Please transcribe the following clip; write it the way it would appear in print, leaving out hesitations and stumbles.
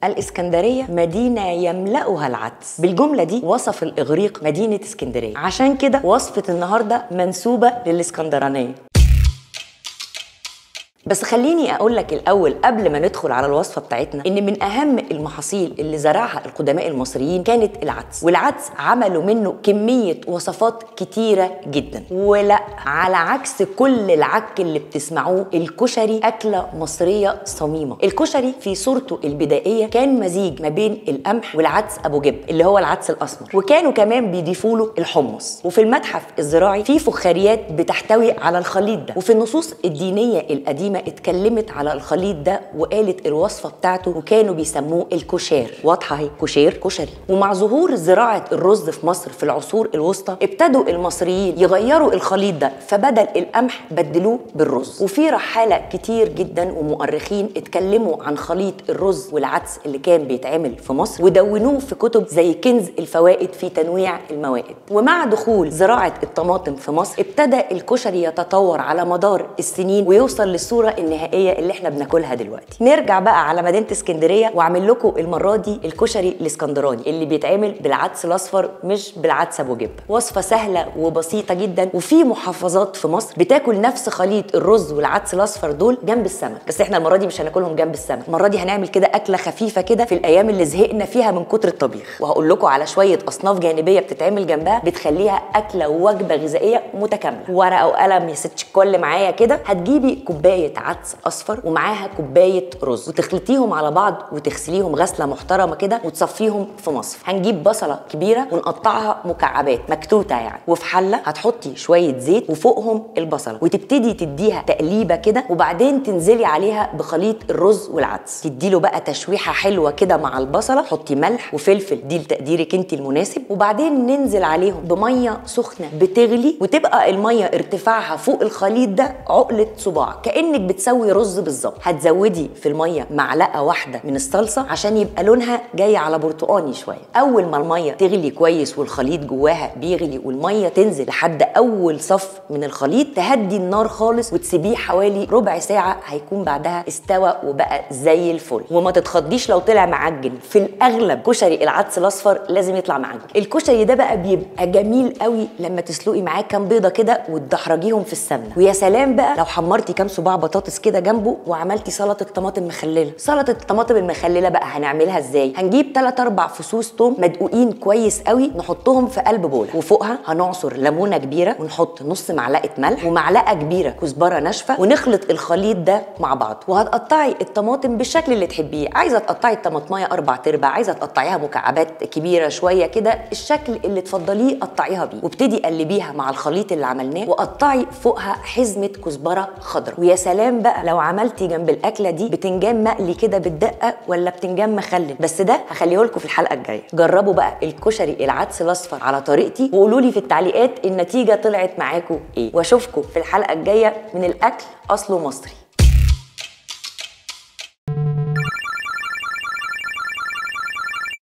الإسكندرية مدينة يملأها العدس. بالجملة دي وصف الإغريق مدينة اسكندرية، عشان كده وصفة النهاردة منسوبة للإسكندرانية. بس خليني اقول لك الاول قبل ما ندخل على الوصفه بتاعتنا ان من اهم المحاصيل اللي زرعها القدماء المصريين كانت العدس، والعدس عملوا منه كميه وصفات كتيره جدا. ولا على عكس كل العك اللي بتسمعوه، الكشري اكله مصريه صميمه. الكشري في صورته البدائيه كان مزيج ما بين القمح والعدس ابو جب اللي هو العدس الاسمر، وكانوا كمان بيضيفوا له الحمص. وفي المتحف الزراعي في فخاريات بتحتوي على الخليط ده، وفي النصوص الدينيه القديمه اتكلمت على الخليط ده وقالت الوصفه بتاعته، وكانوا بيسموه الكشير. واضحه اهي، كشير كشري. ومع ظهور زراعه الرز في مصر في العصور الوسطى ابتدوا المصريين يغيروا الخليط ده، فبدل القمح بدلوه بالرز. وفي رحاله كتير جدا ومؤرخين اتكلموا عن خليط الرز والعدس اللي كان بيتعمل في مصر ودونوه في كتب زي كنز الفوائد في تنويع الموائد. ومع دخول زراعه الطماطم في مصر ابتدى الكشري يتطور على مدار السنين ويوصل للصوره النهائيه اللي احنا بناكلها دلوقتي. نرجع بقى على مدينه اسكندريه واعمل لكم المره دي الكشري الاسكندراني اللي بيتعمل بالعدس الاصفر مش بالعدس ابو جبه. وصفه سهله وبسيطه جدا، وفي محافظات في مصر بتاكل نفس خليط الرز والعدس الاصفر دول جنب السمك، بس احنا المره دي مش هناكلهم جنب السمك. المره دي هنعمل كده اكله خفيفه كده في الايام اللي زهقنا فيها من كتر الطبيخ، وهقول لكم على شويه اصناف جانبيه بتتعمل جنبها بتخليها اكله ووجبه غذائيه متكامله. ورقه وقلم يا ست الكل معايا كده. هتجيبي كوبايه عدس اصفر ومعاها كوبايه رز وتخلطيهم على بعض وتغسليهم غسله محترمه كده وتصفيهم في مصفى. هنجيب بصله كبيره ونقطعها مكعبات مكتوته يعني، وفي حله هتحطي شويه زيت وفوقهم البصله وتبتدي تديها تقليبه كده، وبعدين تنزلي عليها بخليط الرز والعدس، تديله بقى تشويحه حلوه كده مع البصله. حطي ملح وفلفل دي لتقديرك انت المناسب، وبعدين ننزل عليهم بميه سخنه بتغلي، وتبقى الميه ارتفاعها فوق الخليط ده عقله صباع كانك بتسوي رز بالظبط. هتزودي في الميه معلقه واحده من الصلصه عشان يبقى لونها جاي على برتقاني شويه. اول ما الميه تغلي كويس والخليط جواها بيغلي والميه تنزل لحد اول صف من الخليط، تهدي النار خالص وتسيبيه حوالي ربع ساعه، هيكون بعدها استوى وبقى زي الفل. وما تتخضيش لو طلع معجن، في الاغلب كشري العدس الاصفر لازم يطلع معجن. الكشري ده بقى بيبقى جميل قوي لما تسلقي معاه كام بيضه كده وتدحرجيهم في السمنه، ويا سلام بقى لو حمرتي كام صباع بطاطس كده جنبه وعملتي سلطه طماطم مخلله. سلطه الطماطم المخلله بقى هنعملها ازاي؟ هنجيب 3-4 فصوص توم مدقوقين كويس قوي نحطهم في قلب بوله، وفوقها هنعصر ليمونه كبيره ونحط نص معلقه ملح ومعلقه كبيره كزبره ناشفه، ونخلط الخليط ده مع بعض. وهتقطعي الطماطم بالشكل اللي تحبيه، عايزه تقطعي الطماطمايه 4/4، عايزه تقطعيها مكعبات كبيره شويه كده، الشكل اللي تفضليه قطعيها بيه، وابتدي قلبيها مع الخليط اللي عملناه، وقطعي فوقها حزمه كزبره خضراء. ويا سلام بقى لو عملتي جنب الاكله دي بتنجان مقلي كده بالدقه ولا بتنجان مخلل، بس ده هخليه لكم في الحلقه الجايه. جربوا بقى الكشري العدس الاصفر على طريقتي وقولوا لي في التعليقات النتيجه طلعت معاكم ايه، واشوفكم في الحلقه الجايه من الاكل اصله مصري.